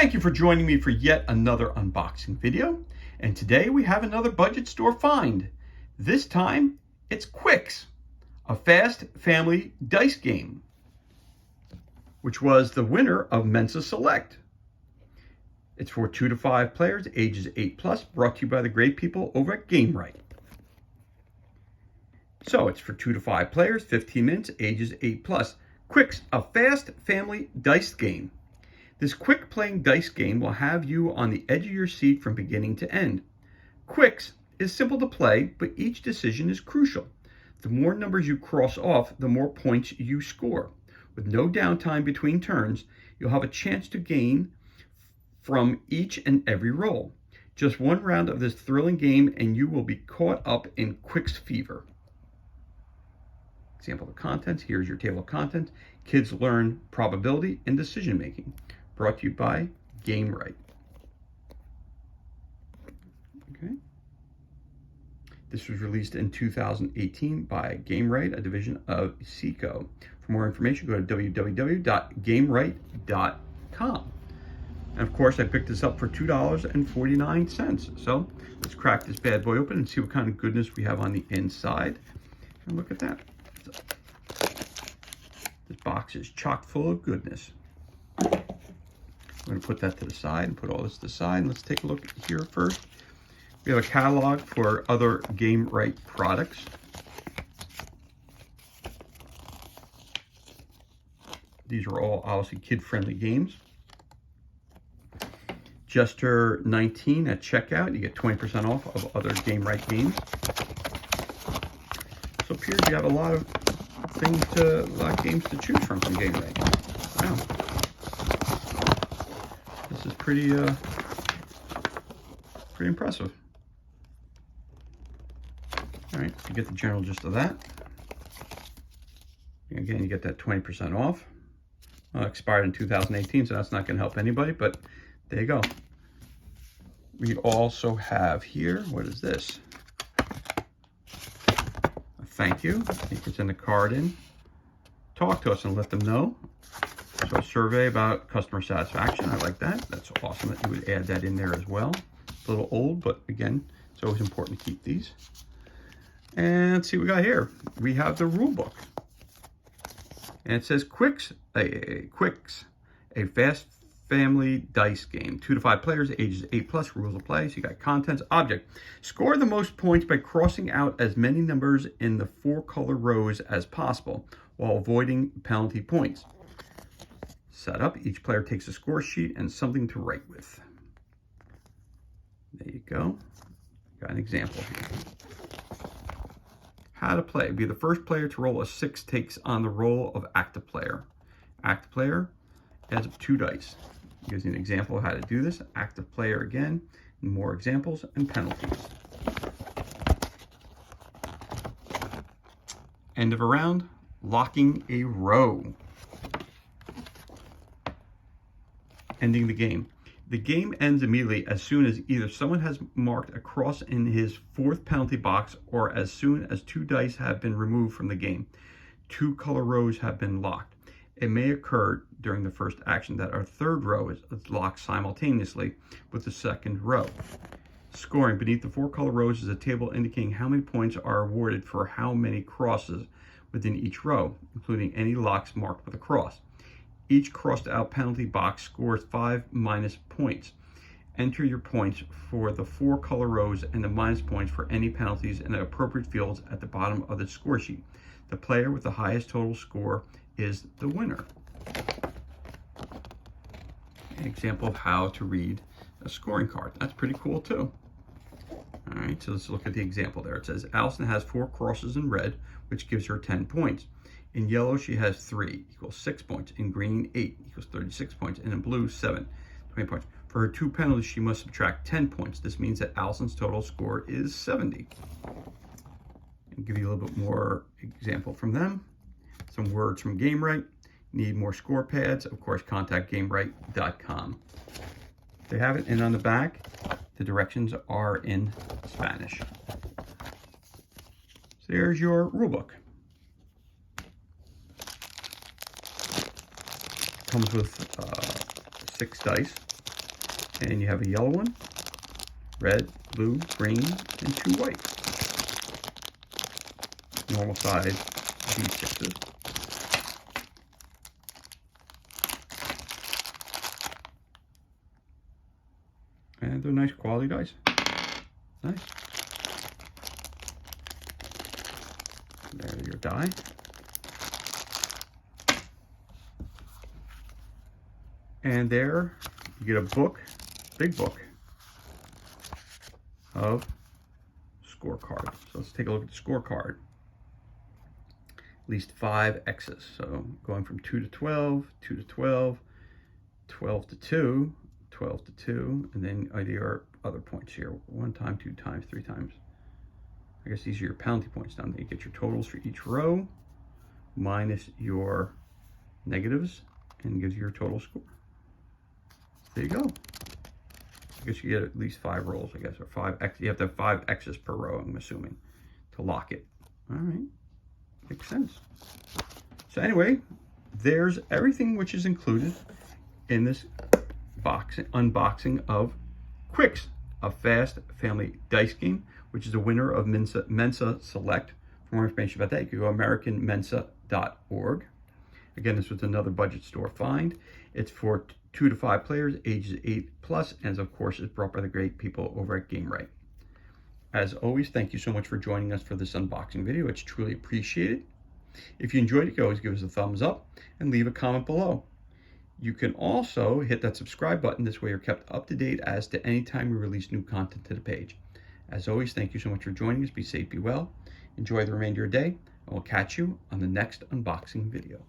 Thank you for joining me for yet another unboxing video. And today we have another budget store find. This time it's Qwixx, a fast family dice game, which was the winner of Mensa Select. It's for 2 to 5 players, ages 8+, brought to you by the great people over at Qwixx. So it's for 2 to 5 players, 15 minutes, ages 8+. Qwixx, a fast family dice game. This quick playing dice game will have you on the edge of your seat from beginning to end. Qwixx is simple to play, but each decision is crucial. The more numbers you cross off, the more points you score. With no downtime between turns, you'll have a chance to gain from each and every roll. Just one round of this thrilling game and you will be caught up in Qwixx fever. Example of contents. Here's your table of contents. Kids learn probability and decision making. Brought to you by Qwixx. Okay. This was released in 2018 by Qwixx, a division of Seiko. For more information, go to www.qwixx.com. And of course, I picked this up for $2.49. So let's crack this bad boy open and see what kind of goodness we have on the inside. And look at that. This box is chock full of goodness. I'm going to put that to the side and put all this to the side. Let's take a look here first. We have a catalog for other Qwixx products. These are all obviously kid-friendly games. Gesture 19 at checkout. You get 20% off of other Qwixx games. So it appears you have a lot of games to choose from Qwixx. Wow. This is pretty impressive. All right, you get the general gist of that. Again, you get that 20% off. Expired in 2018, so that's not going to help anybody, but there you go. We also have here, what is this? A thank you. You can send a card in. Talk to us and let them know. So a survey about customer satisfaction. I like that. That's awesome that you would add that in there as well. It's a little old, but again, it's always important to keep these. And let's see what we got here. We have the rule book. And it says Qwixx, a fast family dice game. 2 to 5 players, ages 8+, rules of play. So you got contents, object. Score the most points by crossing out as many numbers in the 4 color rows as possible while avoiding penalty points. Setup, each player takes a score sheet and something to write with. There you go. Got an example here. How to play. Be the first player to roll a 6 takes on the role of active player. Active player adds up 2 dice. Gives you an example of how to do this. Active player again, more examples and penalties. End of a round, locking a row. Ending the game. The game ends immediately as soon as either someone has marked a cross in his 4th penalty box or as soon as 2 dice have been removed from the game. 2 color rows have been locked. It may occur during the first action that our 3rd row is locked simultaneously with the 2nd row. Scoring. Beneath the 4 color rows is a table indicating how many points are awarded for how many crosses within each row, including any locks marked with a cross. Each crossed out penalty box scores 5 minus points. Enter your points for the 4 color rows and the minus points for any penalties in the appropriate fields at the bottom of the score sheet. The player with the highest total score is the winner. An example of how to read a scoring card. That's pretty cool too. All right, so let's look at the example there. It says Allison has 4 crosses in red, which gives her 10 points. In yellow, she has 3, equals 6 points. In green, 8, equals 36 points. And in blue, 7, 20 points. For her 2 penalties, she must subtract 10 points. This means that Allison's total score is 70. I'll give you a little bit more example from them. Some words from Qwixx. Need more score pads? Of course, contact Qwixx.com. They have it, and on the back, the directions are in Spanish. So there's your rule book. Comes with 6 dice. And you have a yellow one, red, blue, green, and 2 white. Normal size D6s. And they're nice quality dice. Nice. There are your die. And there you get a book, big book, of scorecards. So let's take a look at the scorecard. At least 5 X's. So going from 2 to 12, 2 to 12, 12 to 2, 12 to 2, and then there are other points here. 1 time, 2 times, 3 times. I guess these are your penalty points down there. You get your totals for each row minus your negatives and gives you your total score. There you go. I guess you get at least 5 rolls, I guess, or 5 X. You have to have 5 X's per row, I'm assuming, to lock it. All right, makes sense. So anyway, there's everything which is included in this unboxing of Qwixx, a fast family dice game, which is a winner of Mensa Select. For more information about that, you can go to AmericanMensa.org. Again, this was another budget store find. It's for 2 to 5 players, ages 8+, and of course is brought by the great people over at Game Right. As always, thank you so much for joining us for this unboxing video. It's truly appreciated. If you enjoyed it, you can always give us a thumbs up and leave a comment below. You can also hit that subscribe button. This way you're kept up to date as to any time we release new content to the page. As always, thank you so much for joining us. Be safe, be well. Enjoy the remainder of your day, and we'll catch you on the next unboxing video.